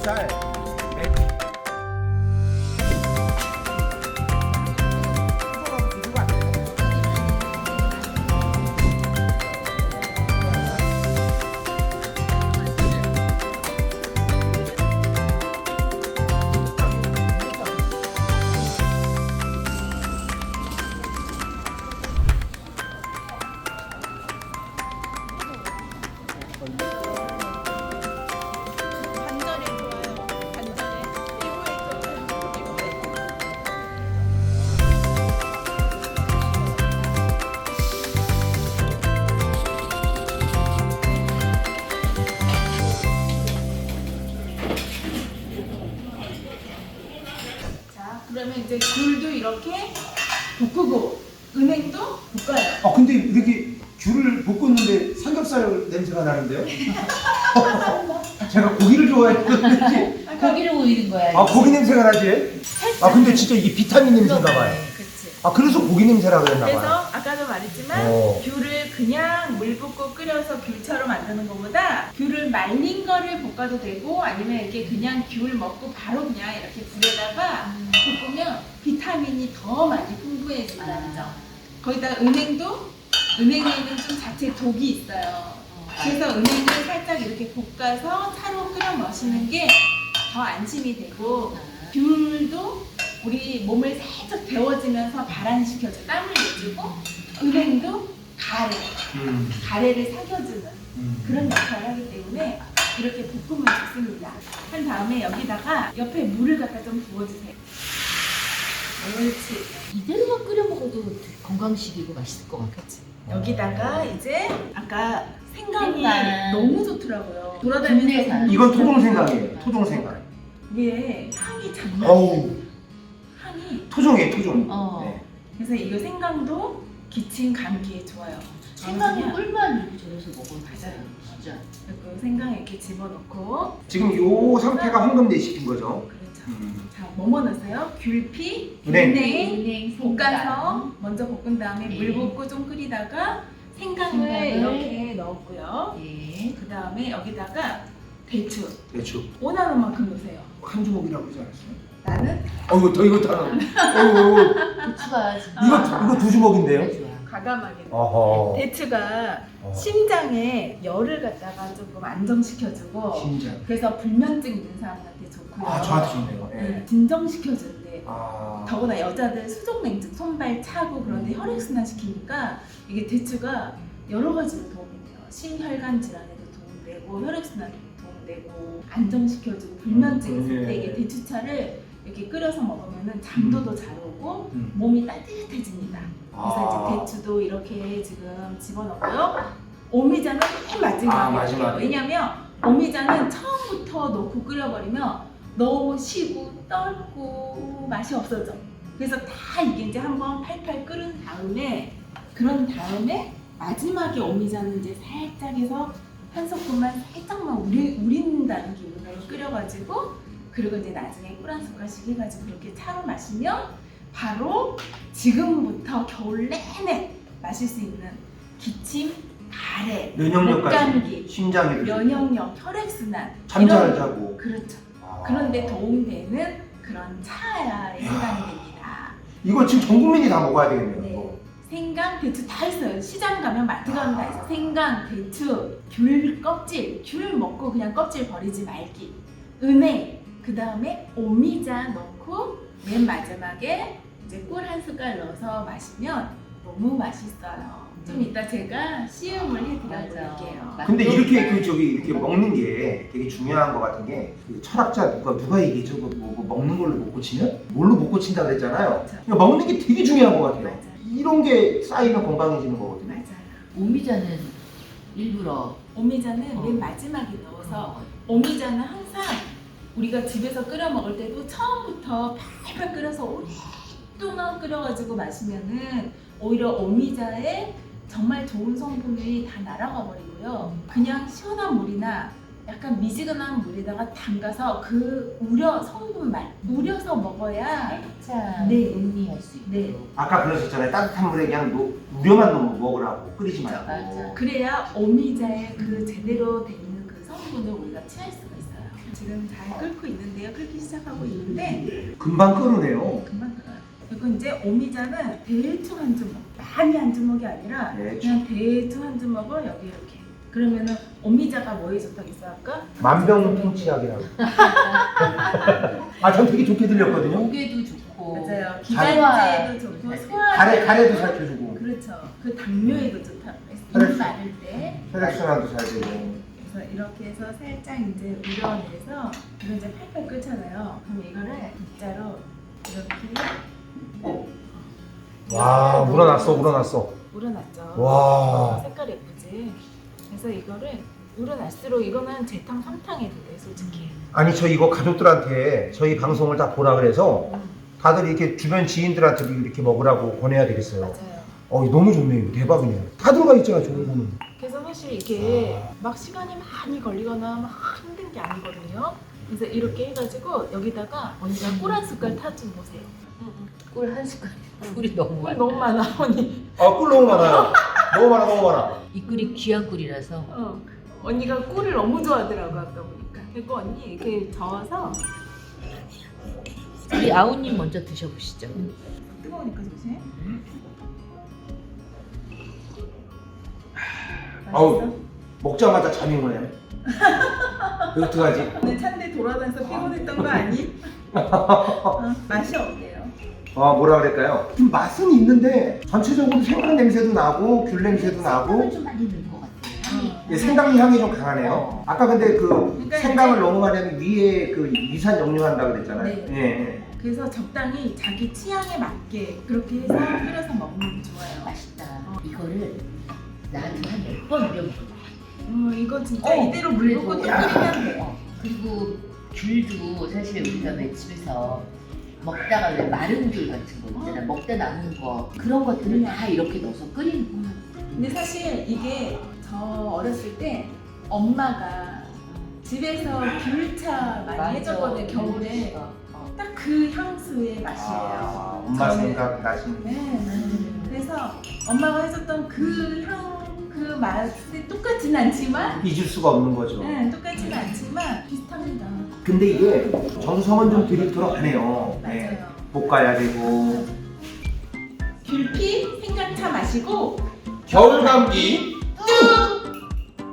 쌀. 관절에 좋아요. 관절에 피부에 좋아요. 피부에. 자, 그러면 이제 굴도 이렇게 볶고 은행도 볶아요. 아 근데 이렇게 귤을 볶았는데 삼겹살 냄새가 나는데요? 제가 고기를 좋아했는지 고기를 오이는 거야. 아 고기 냄새가 나지? 아 근데 진짜 이게 비타민 냄새인가 봐요. 그치. 아 그래서 고기 냄새라 그랬나 그래서 봐요. 아까도 말했지만 어. 귤을 그냥 물 붓고 끓여서 귤처럼 만드는 것보다 귤을 말린 거를 볶아도 되고 아니면 이렇게 그냥 귤 먹고 바로 그냥 이렇게 불에다가 볶으면 비타민이 더 많이 풍부해진다는 점. 거기다가 은행에는 좀 자체 독이 있어요. 그래서 은행을 살짝 이렇게 볶아서 차로 끓여 마시는 게 더 안심이 되고 귤도 우리 몸을 살짝 데워지면서 발안시켜줘 땀을 내주고 은행도 가래를 사겨주는 그런 역할을 하기 때문에 이렇게 볶으면 좋습니다. 한 다음에 여기다가 옆에 물을 갖다 좀 부어주세요. 옳지. 이대로만 끓여 먹어도 건강식이고 맛있을 것 같겠지. 여기다가 이제 아까 생강이 생강. 너무 좋더라고요. 국내산. 돌아다니면서 이건 토종생강이에요. 토종생강. 이게 향이 장난 어우 아니에요. 향이. 토종이에요 토종. 어. 네. 그래서 이거 생강도 기침 감기에 좋아요. 생강이 그러면 꿀만 이렇게 절여서 먹으면 맞아요. 진짜. 그리고 생강 이렇게 집어넣고 지금 요 상태가 황금 내시킨 거죠. 그렇죠. 자, 뭐뭐 넣으세요? 귤피, 은행. 은행 생강. 볶아서 먼저 볶은 다음에 네. 물 붓고 좀 끓이다가 생강을 생강을. 이렇게 넣었고요. 예. 그 다음에 여기다가 대추 대추. 원하는 만큼 넣으세요. 한 주먹이라고 그러지 않았어요? 나는 이거 다. 고추가 진짜. 이거 두 주먹인데요? 좋아. 과감하게 넣어요. 어허. 대추가 어. 심장에 열을 갖다가 조금 안정시켜주고 심장. 그래서 불면증 있는 사람한테 좋고요. 아 저한테 좋네요. 예. 진정시켜주는데 아. 더구나 여자들 수족냉증, 손발 차고 그런데 혈액순환 시키니까 이게 대추가 여러 가지로 도움이 돼요. 심혈관 질환에도 도움되고 혈액순환에도 도움되고 안정시켜주고 불면증 있을 때 예. 이게 대추차를 이렇게 끓여서 먹으면 잠도 더 잘 오고 음. 몸이 따뜻해집니다. 그래서 아. 이제 대추도 이렇게 지금 집어넣고요. 오미자는 맨 마지막에 아, 넣을게요. 마지막에. 왜냐면 오미자는 처음부터 넣고 끓여버리면 너무 시고 떫고 맛이 없어져. 그래서 다 이게 이제 한번 팔팔 끓은 다음에 그런 다음에 마지막에 오미자는 이제 살짝 해서 한 소끔만 살짝만 우린다는 기분으로 끓여가지고 그리고 이제 나중에 꿀 한 숟갈씩 해가지고 그렇게 차로 마시면 바로 지금부터 겨울 내내 마실 수 있는 기침, 가래, 면역력까지. 목감기, 심장에. 면역력, 혈액순환 잠잘 이런- 자고. 그렇죠. 아. 그런데 도움되는 그런 차에 해당이 됩니다. 이거 지금 전 국민이 다 먹어야 되겠네요. 네. 이거. 생강, 대추 다 있어요. 시장 가면 마트 가면 다 있어. 생강, 대추, 귤 껍질, 귤 먹고 그냥 껍질 버리지 말기. 은행, 그 다음에 오미자 넣고 맨 마지막에 이제 꿀 한 숟갈 넣어서 마시면 너무 맛있어요. 좀 이따 제가 시음을 해드려볼게요. 맞아. 근데 이렇게 이렇게 먹는 게 되게 중요한 것 같은 게 그 철학자 누가 얘기했죠? 뭐 먹는 걸로 못 고치면 뭘로 못 고친다 그랬잖아요. 그렇죠. 그러니까 먹는 게 되게 중요한 것 같아요. 맞아요. 이런 게 쌓이면 건강해지는 거거든요. 맞아요. 오미자는 일부러 오미자는 맨 마지막에 넣어서 오미자는 항상 우리가 집에서 끓여 먹을 때도 처음부터 팔팔 끓여서 오랫동안 끓여가지고 마시면은 오히려 오미자에 정말 좋은 성분이 다 날아가 버리고요. 그냥 시원한 물이나 약간 미지근한 물에다가 담가서 그 우려서 먹어야 살짝 네. 음미할 수 있고. 네. 아까 그러셨잖아요. 따뜻한 물에 그냥 우려만 먹으라고 끓이지 말고. 맞아. 그래야 오미자의 그 제대로 돼 있는 그 성분을 우리가 취할 수가 있어요. 지금 잘 끓고 있는데요. 끓기 시작하고 있는데 금방 끓으네요. 금방 끓어요. 그리고 이제 오미자는 대충 한 주먹, 많이 한 주먹이 아니라 네, 그냥 대충 한 주먹을 여기 이렇게. 그러면은 오미자가 뭐에 좋다겠어 아까? 만병통치약이라고. 아, 전 되게 좋게 들렸거든요. 목에도 좋고. 맞아요. 소화. 기관지에도 좋고 소화. 가래도 살펴주고, 그렇죠. 그 당뇨에도 좋다고 혈액- 했어요. 입 마를 때. 혈액순환도 잘 되고. 그래서 이렇게 해서 살짝 이제 우려내서 이거 이제 팔팔 끓잖아요. 그럼 이거를 빗자루 이렇게 와, 우러났어. 우려놨죠. 와. 색깔 예쁘지? 그래서 이거를 우려놨을수록 이거는 재탕 3탕이 돼 솔직히. 아니, 저 이거 가족들한테 저희 방송을 다 보라 그래서 음, 다들 이렇게 주변 지인들한테도 이렇게 먹으라고 권해야 되겠어요. 맞아요. 너무 좋네요. 대박이네요. 다 들어가 있잖아요, 좋은 거는. 그래서 사실 이게 막 시간이 많이 걸리거나 막 힘든 게 아니거든요. 그래서 이렇게 해가지고 여기다가 언니가 꿀 한 숟갈 타 좀 보세요. 꿀 한 숟갈. 꿀이 너무 꿀 많아. 너무 많아 언니. 꿀 너무 많아요. 너무 많아. 이 꿀이 귀한 꿀이라서. 언니가 꿀을 너무 좋아하더라고 아까 보니까. 그리고 언니 이렇게 저어서 우리 아우님 먼저 드셔보시죠. 뜨거우니까 조심. 아우. 맛있어? 먹자마자 잠이 오네요. 이거 어떡하지? 오늘 찬데 돌아다녀서 피곤했던 거 아니? 맛이 어때요? 뭐라 그럴까요? 좀 맛은 있는데 전체적으로 생강 냄새도 나고 귤 냄새도 나고 생강을 좀 많이 넣은 것 같아요. 생강 향이 좀 강하네요. 아까 근데 그 그러니까 생강을 이제- 너무 많이 하면 위에 그 위산 역류한다 그랬잖아요. 네. 예. 그래서 적당히 자기 취향에 맞게 그렇게 해서 끓여서 먹는 게 좋아요. 맛있다. 이거를 나한테 한 10번 우려먹어. 이거 진짜 이대로 물 붓고 또 그래도- 끓이면 돼. 그리고 귤도 사실 우리가 왜 집에서 먹다가 왜 마른 귤 같은 거 있잖아. 먹다 남은 거. 그런 것들을 다 이렇게 넣어서 끓이는 거야. 근데 사실 이게 저 어렸을 때 엄마가 집에서 귤차 많이 해줬거든요 겨울에. 딱 그 향수의 맛이에요. 엄마 저는- 생각 나시는. 네. 그래서 엄마가 해줬던 그 향, 그 맛이 똑같진 않지만, 잊을 수가 없는 거죠. 네, 똑같진 않지만 비슷합니다. 근데 이게 정성은 좀 들어가네요. 네. 맞아요. 볶아야 되고. 귤피 생강차 마시고 겨울 감기